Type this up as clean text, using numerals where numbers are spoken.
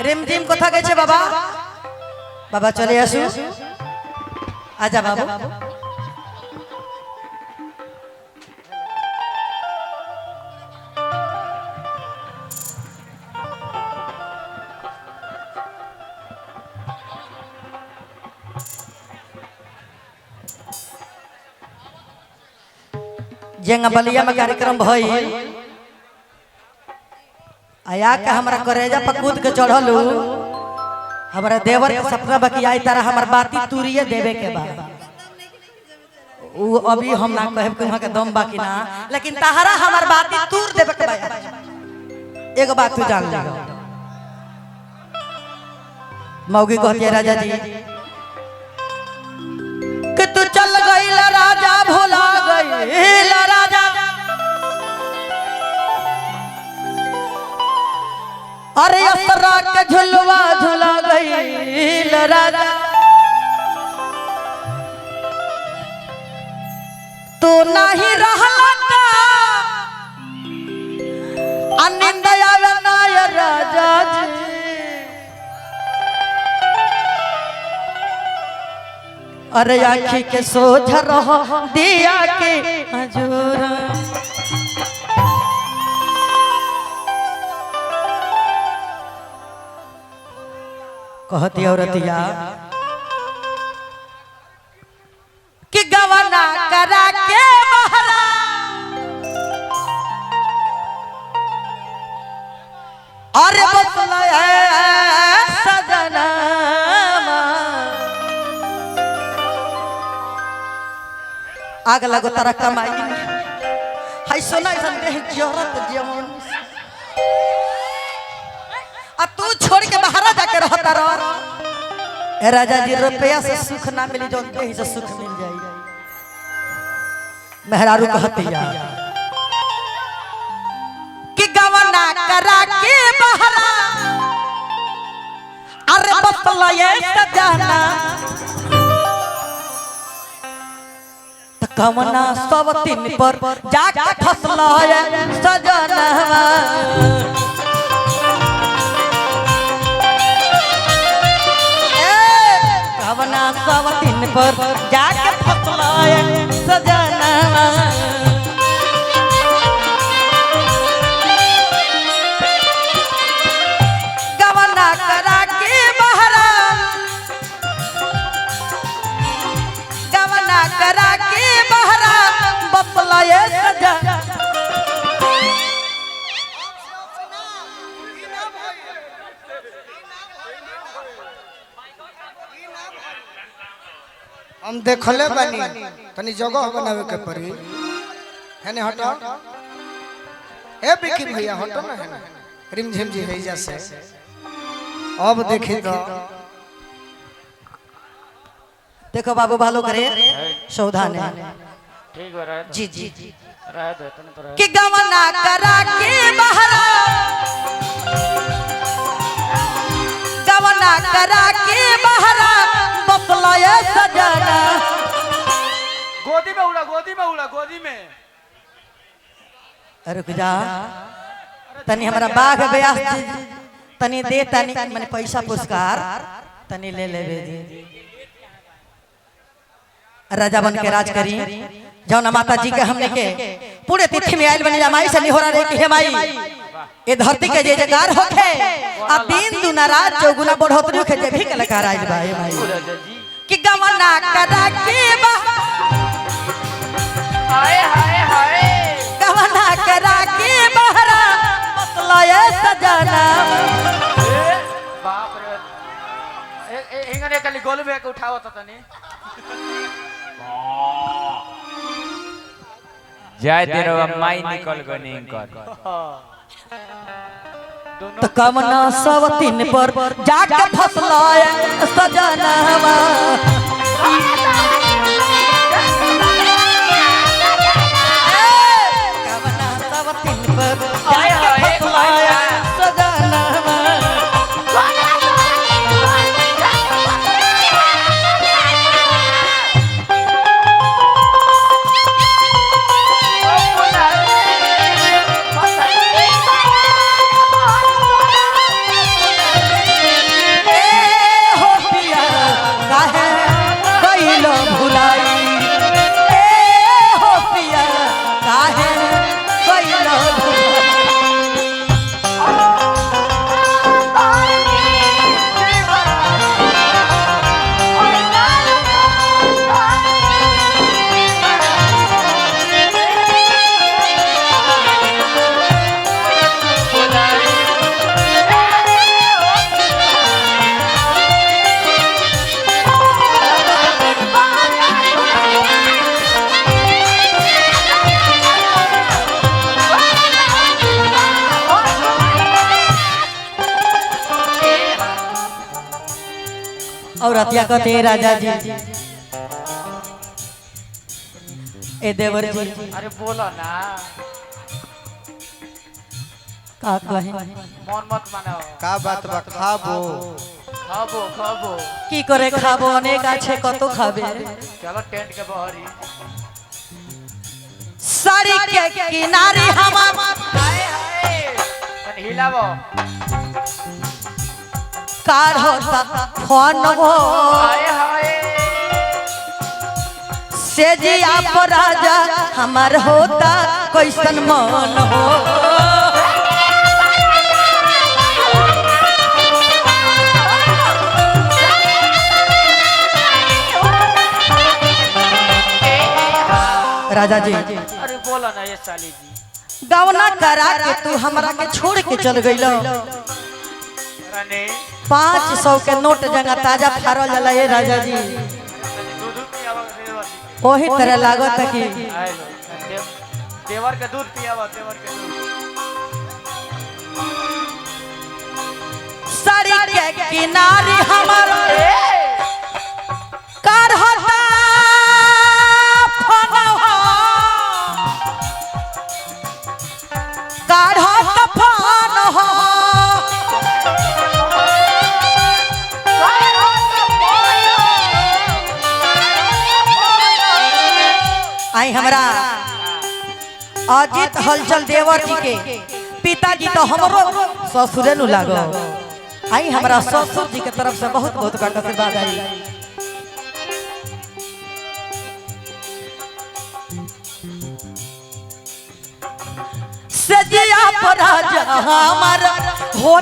रिमझिम कोथा गेছে बाबा बाबा चले आसु आजा बाबू जेंगा बलिया में कार्यक्रम भई आया के हमरा करेजा पर कूद के चढ़लू हमारा देवर के सपना बाकी आई तारा हमार बाती तुरिये देवे के बा वो अभी हम ना कहब कि वहां के दम बाकी ना लेकिन तहरा हमार बाती तूर देवे के बा एक बात तू जान ले मौगी कहती राजा जी कि तू चल गईल राजा भुला गईल राजा अरे असरा के झुलवा झुला गईल राजा तू नहीं रहला का अनिंद आवे ना राजा जी अरे आँखी के सोझ रहो दिया के हजूरा कहती औरतिया कि गवना करा के बहरा अरे बतला सजना आग लगो तारा कमाई हाय सोना संदेह जरूरत जमन अब तू छोड़ के बाहर जाके रहता रह ए राजा जी रुपया से सुख ना मिली जो ही से सुख मिल जाई मेहरारू कहतिया कि गवना करा के बहरा अरे बतला ये सजना कवना सब तीन पर जाके फसला सजनवा कवना सब तीन पर जाके फसला सजनवा कवना करा के बहरा कवना करा के बहरा बतला सजा हम देखले बानी तनी जगह बनावे के पड़ी है ने हटो ए बिकी भैया हटो ना है ना रिमझिम जी है जैसे अब देखी तो देखो बाबू भालो करे सावधान है ठीक है रह जी जी रह दे तने तो रह कि गवना करा के बहरा गवना करा के बहरा बतला सजना गोदी में उड़ा गोदी में रुक जा तनी हमरा बाघ ब्यास तनी दे तनी माने पैसा पुरस्कार तनी ले लेवे जी राजा बन के राज करी जौना माता जी के हमने के पूरे तिथि में आयल बनी जमाई से निहोरा रे के माई ए धरती के जय जयकार होखे आ दिन दुना रात चौगुना बढ़ोतरी होखे जे भी कलाकार आइल बा ए माई कि गवना करा के बा हाय हाय हाय गवना करा के बहरा बतला सजना बाप रे हिंगने कली गोल में के उठाओ तो तनी जाय तेरो माई निकल गनी कर तो कवना सब तीन पर जाके फसला सजनवा कवना सब तीन पर जाके फसला सजनवा और अतिया कहते राजा जी ए देवर जी अरे बोलो ना, का कहे मन मत मानो। का बात बा खाबो खाबो खाबो, की करे खाबो अनेक আছে কত খাবে चलो टेंट के बहरी। साड़ी के किनारे हमार हाय हाय, तन हिलावो। कार होता फोन हो हाय हाय, से जी आप राजा हमार होता कैसन मन हो राजा जी अरे बोलो ना ये साली जी। गवना करा के तू हमरा के छोड़ के चल गइलो रानी 500 के नोट जगह ताजा फारल जाला ये राजा जी दूध पियावा देवर। ओही तरह लागत कि आए लो, देवर के दूध पियावा, देवर के दूध। साड़ी के किनारे हमार कार होता फनवा कार होता फनवा आई हमरा अजित हलचल देवर जी के पिताजी तो हमरो ससुरे नु लागो आई हमरा ससुर जी के तरफ से बहुत बहुत बड़ा आशीर्वाद आई सजिया पर राजा हमार हो